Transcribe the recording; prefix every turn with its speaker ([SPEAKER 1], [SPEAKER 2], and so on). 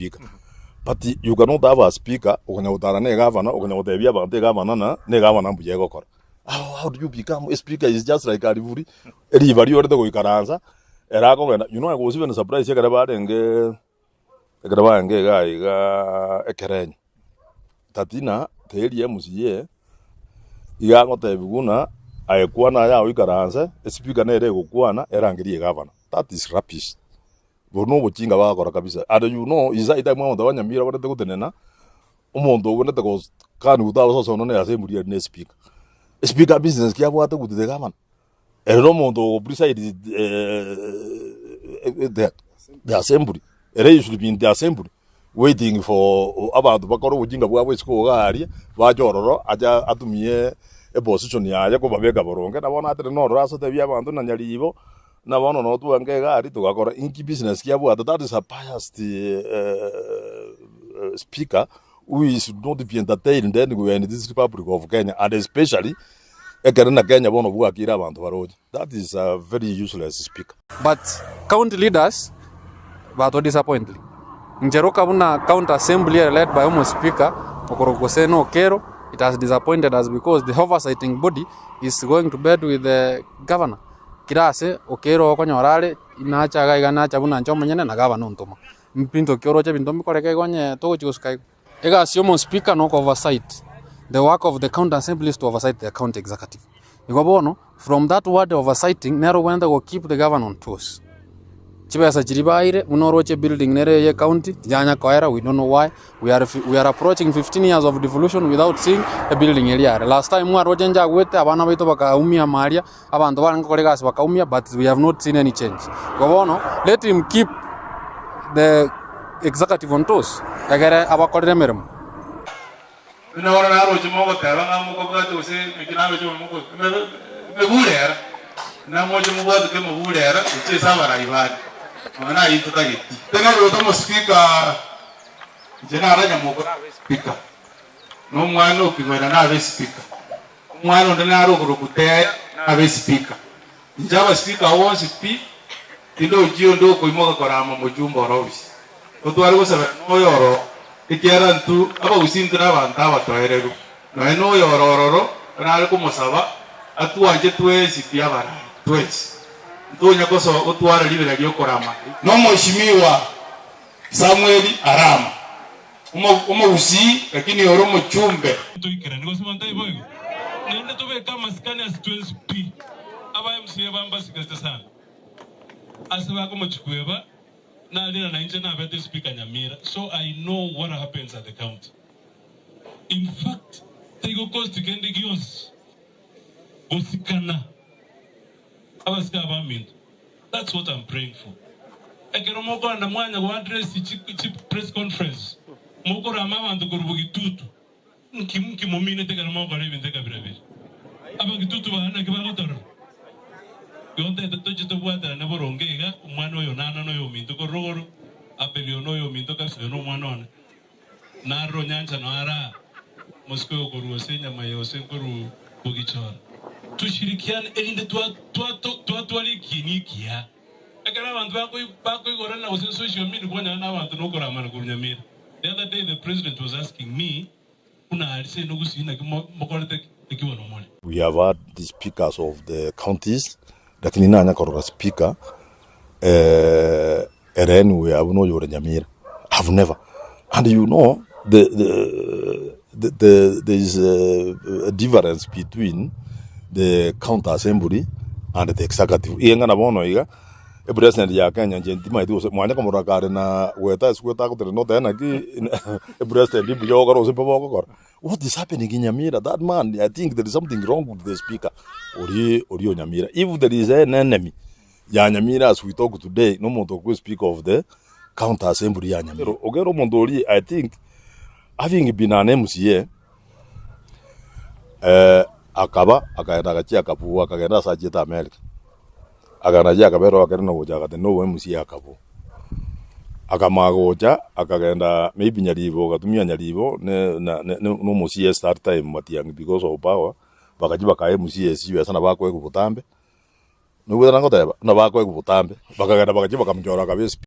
[SPEAKER 1] speaker. But you cannot have a speaker, ukanyutara ne governor, ukanyutebia bante governor na ne governor mbuje gokora. How do you become a speaker? Is just like a river. River you order go ikaranza. You know, I was even surprised enge ga ekereny. Tatina teli emusie iga ngotebiguna ayekwana ya ikaranza speaker ne ere gukwana erangirie governor. That is rubbish. Bono buchinga bakora kabisa. And you know, is that time muntu abanyamira barete gutenena umuntu ubonete ko kandi utawo so none assembly ne speaker. Speaker business kia bwate gutete governor. Ero muntu preside the assembly. Ere should be in the assembly waiting for abantu bakora buchinga bwabo siko gari bajororo aja atumie a position ya ko babega boronge nabona atre no raso te bya abantu na nyalibo na bono no tuange gari tugakora inki business kia bwate. That is a biased speaker who is not be entertained then we are in this Republic of Kenya, and especially Kenya bono bwakira abantu baroje. That is a very useless speaker.
[SPEAKER 2] But county leaders but disappointed. Njeroka buna county assembly led by almost speaker Okero. It has disappointed us because the oversighting body is going to bed with the governor. Kirase Okero okonyorale inacha gaigana chabuna nchomo nyene na governor ntoma. Mpinto kyoro che bintombi koreke gonye to chuskai. Ega assume speaker no oversight. The work of the county assembly is to oversight the county executive. Igobono from that word oversighting nero wenda go keep the governor on toes. Chibesa chiribaire unoroche building nere ye county janya koera. We don't know why we are approaching 15 years of devolution without seeing a building area. Last time we roje nja gwete abana baito bakaumia maria abantu baranga kolega bakaumia, but we have not seen any change. Gobono let him keep the executive on toes agere abakorere meremo
[SPEAKER 3] no na roje mogo taba ngamo ko gato se mikina roje mogo me bulera na moje mogo ke mo bulera che sabara ibadi mana ito tagiti tena ro tomo speaker jena raja mogo na speaker no mwano kigwera na be speaker mwano ndana ro ko kute na be speaker njaba speaker won speak tindo jio ndo ko imoga korama mojumba robisi otwari go sabe no yoro ikiara ntu aba usindira banta batoereru no eno yorororo na ko musaba atuanje twezi pia bara twezi ntonya koso otwara libera lyo korama no mheshimiwa Samuel Arama umo usi lakini yoro mchumbe
[SPEAKER 4] tuikira niko simanta iboyo nende tobe kama skani as 12p aba MC bamba sikasta sana asaba ko mchikweba na lina na nje na bete speaker Nyamira, so I know what happens at the county. In fact, they go cost to kendi gios osikana abaska abaminto. That's what I'm praying for. Ekero moko na mwanya go address chip press conference moko rama bantu kurubugi tutu nki momine tekana moko ari binteka birabiri abagitutu bahana kibagotoro yonte toje to bwata na borongega umwana oyo nana no yo minto ko rogoro apelio no yo minto ka se no mwana ona na ro nyanja no ara mosko ko ruosenya mayo se ko ru bogichora tushirikiane elinde twali kinikia akara bantu bako igora na ose social media kwana na bantu no kora mana kunyamira. The other day the president was asking me una alise no gusina mokorete kiwa no mole.
[SPEAKER 1] We have had the speakers of the counties. Lakini nanya korora speaker we have no yore Nyamira. I've never. And you know there is a difference between the county assembly and the executive. Ienga na bono iga e president ya Kenya njentima itu mwanya komora kare na weta skweta ko no tena ki e president bi yo garo se pabo ko. What is happening in Nyamira? That man, I think there is something wrong with the speaker. Orio Nyamira. If there is an enemy, ya Nyamira, as we talk today, no more to speak of the county assembly ya Nyamira. Okero Mondori, I think, having been an MCA, akaba, akaenda kachi akapu, akaenda sajeta America. Akanaji akabero akaenda ngoja akate no MCA akapu. Akamagoja akagenda maybe Nyalibo gatumia Nyalibo no MCA start time matiang because of power bakajiba ka MCA siyo sana bakwe kubutambe no gwera ngoteba na bakwe kubutambe bakagenda bakajiba kamjora kabisa.